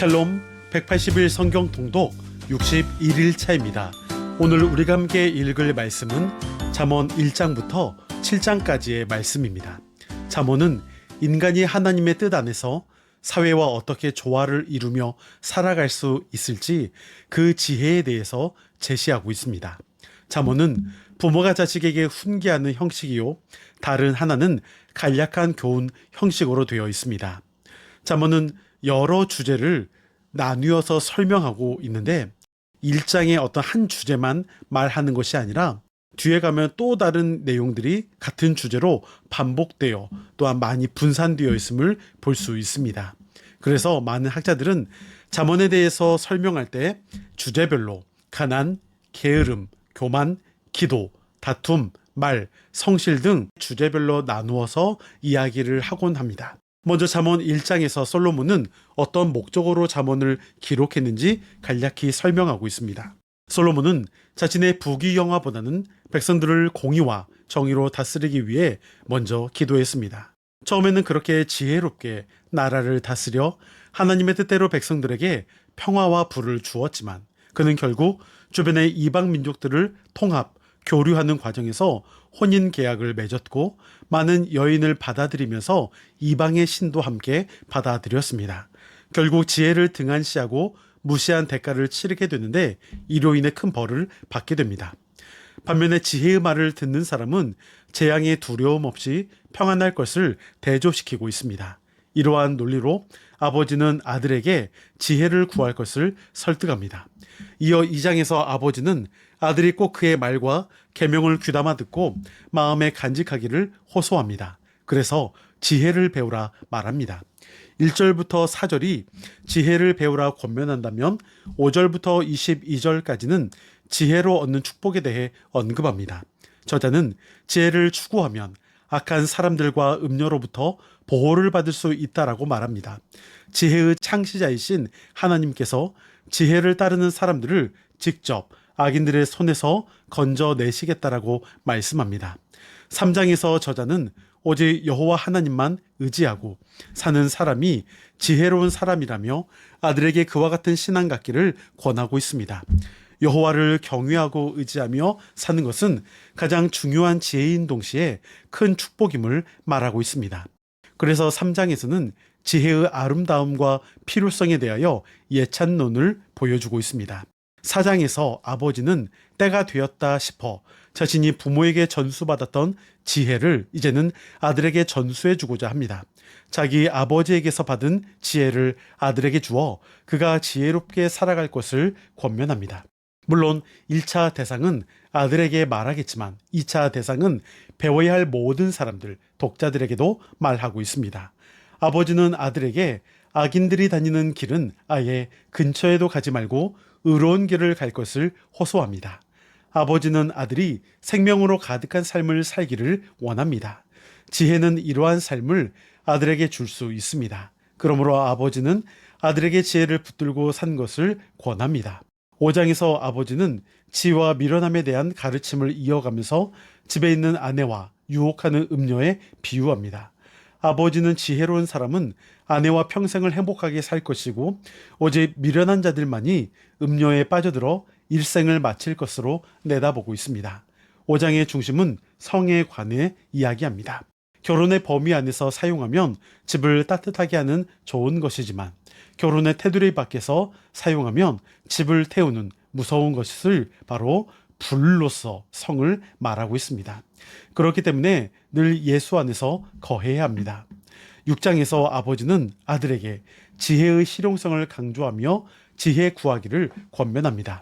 샬롬 180일 성경 통독 61일차입니다. 오늘 우리가 함께 읽을 말씀은 잠언 1장부터 7장까지의 말씀입니다. 잠언은 인간이 하나님의 뜻 안에서 사회와 어떻게 조화를 이루며 살아갈 수 있을지 그 지혜에 대해서 제시하고 있습니다. 잠언은 부모가 자식에게 훈계하는 형식이요, 다른 하나는 간략한 교훈 형식으로 되어 있습니다. 잠언은 여러 주제를 나누어서 설명하고 있는데 1장의 어떤 한 주제만 말하는 것이 아니라 뒤에 가면 또 다른 내용들이 같은 주제로 반복되어 또한 많이 분산되어 있음을 볼 수 있습니다. 그래서 많은 학자들은 잠언에 대해서 설명할 때 주제별로 가난, 게으름, 교만, 기도, 다툼, 말, 성실 등 주제별로 나누어서 이야기를 하곤 합니다. 먼저 잠언 1장에서 솔로몬은 어떤 목적으로 잠언을 기록했는지 간략히 설명하고 있습니다. 솔로몬은 자신의 부귀영화보다는 백성들을 공의와 정의로 다스리기 위해 먼저 기도했습니다. 처음에는 그렇게 지혜롭게 나라를 다스려 하나님의 뜻대로 백성들에게 평화와 부를 주었지만 그는 결국 주변의 이방 민족들을 통합, 교류하는 과정에서 혼인 계약을 맺었고 많은 여인을 받아들이면서 이방의 신도 함께 받아들였습니다. 결국 지혜를 등한시하고 무시한 대가를 치르게 되는데 이로 인해 큰 벌을 받게 됩니다. 반면에 지혜의 말을 듣는 사람은 재앙의 두려움 없이 평안할 것을 대조시키고 있습니다. 이러한 논리로 아버지는 아들에게 지혜를 구할 것을 설득합니다. 이어 2장에서 아버지는 아들이 꼭 그의 말과 계명을 귀담아 듣고 마음에 간직하기를 호소합니다. 그래서 지혜를 배우라 말합니다. 1절부터 4절이 지혜를 배우라 권면한다면 5절부터 22절까지는 지혜로 얻는 축복에 대해 언급합니다. 저자는 지혜를 추구하면 악한 사람들과 음녀로부터 보호를 받을 수 있다라고 말합니다. 지혜의 창시자이신 하나님께서 지혜를 따르는 사람들을 직접 악인들의 손에서 건져내시겠다라고 말씀합니다. 3장에서 저자는 오직 여호와 하나님만 의지하고 사는 사람이 지혜로운 사람이라며 아들에게 그와 같은 신앙 갖기를 권하고 있습니다. 여호와를 경외하고 의지하며 사는 것은 가장 중요한 지혜인 동시에 큰 축복임을 말하고 있습니다. 그래서 3장에서는 지혜의 아름다움과 필요성에 대하여 예찬론을 보여주고 있습니다. 4장에서 아버지는 때가 되었다 싶어 자신이 부모에게 전수받았던 지혜를 이제는 아들에게 전수해주고자 합니다. 자기 아버지에게서 받은 지혜를 아들에게 주어 그가 지혜롭게 살아갈 것을 권면합니다. 물론 1차 대상은 아들에게 말하겠지만 2차 대상은 배워야 할 모든 사람들, 독자들에게도 말하고 있습니다. 아버지는 아들에게 악인들이 다니는 길은 아예 근처에도 가지 말고 의로운 길을 갈 것을 호소합니다. 아버지는 아들이 생명으로 가득한 삶을 살기를 원합니다. 지혜는 이러한 삶을 아들에게 줄 수 있습니다. 그러므로 아버지는 아들에게 지혜를 붙들고 산 것을 권합니다. 5장에서 아버지는 지혜와 미련함에 대한 가르침을 이어가면서 집에 있는 아내와 유혹하는 음녀에 비유합니다. 아버지는 지혜로운 사람은 아내와 평생을 행복하게 살 것이고 오직 미련한 자들만이 음녀에 빠져들어 일생을 마칠 것으로 내다보고 있습니다. 5장의 중심은 성에 관해 이야기합니다. 결혼의 범위 안에서 사용하면 집을 따뜻하게 하는 좋은 것이지만 결혼의 테두리 밖에서 사용하면 집을 태우는 무서운 것을 바로 불로서 성을 말하고 있습니다. 그렇기 때문에 늘 예수 안에서 거해야 합니다. 6장에서 아버지는 아들에게 지혜의 실용성을 강조하며 지혜 구하기를 권면합니다.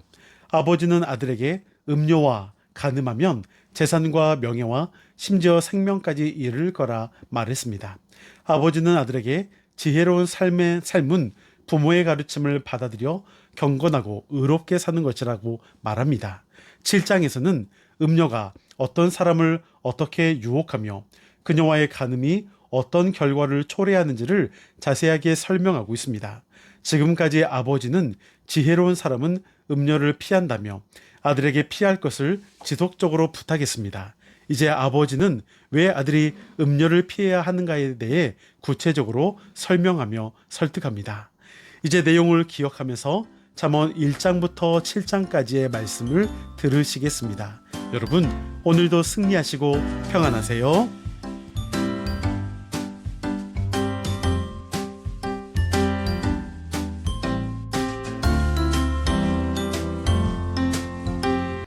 아버지는 아들에게 음료와 간음하면 재산과 명예와 심지어 생명까지 이를 거라 말했습니다. 아버지는 아들에게 지혜로운 삶은 부모의 가르침을 받아들여 경건하고 의롭게 사는 것이라고 말합니다. 7장에서는 음녀가 어떤 사람을 어떻게 유혹하며 그녀와의 간음이 어떤 결과를 초래하는지를 자세하게 설명하고 있습니다. 지금까지 아버지는 지혜로운 사람은 음녀를 피한다며 아들에게 피할 것을 지속적으로 부탁했습니다. 이제 아버지는 왜 아들이 음녀를 피해야 하는가에 대해 구체적으로 설명하며 설득합니다. 이제 내용을 기억하면서 잠언 1장부터 7장까지의 말씀을 들으시겠습니다. 여러분, 오늘도 승리하시고 평안하세요.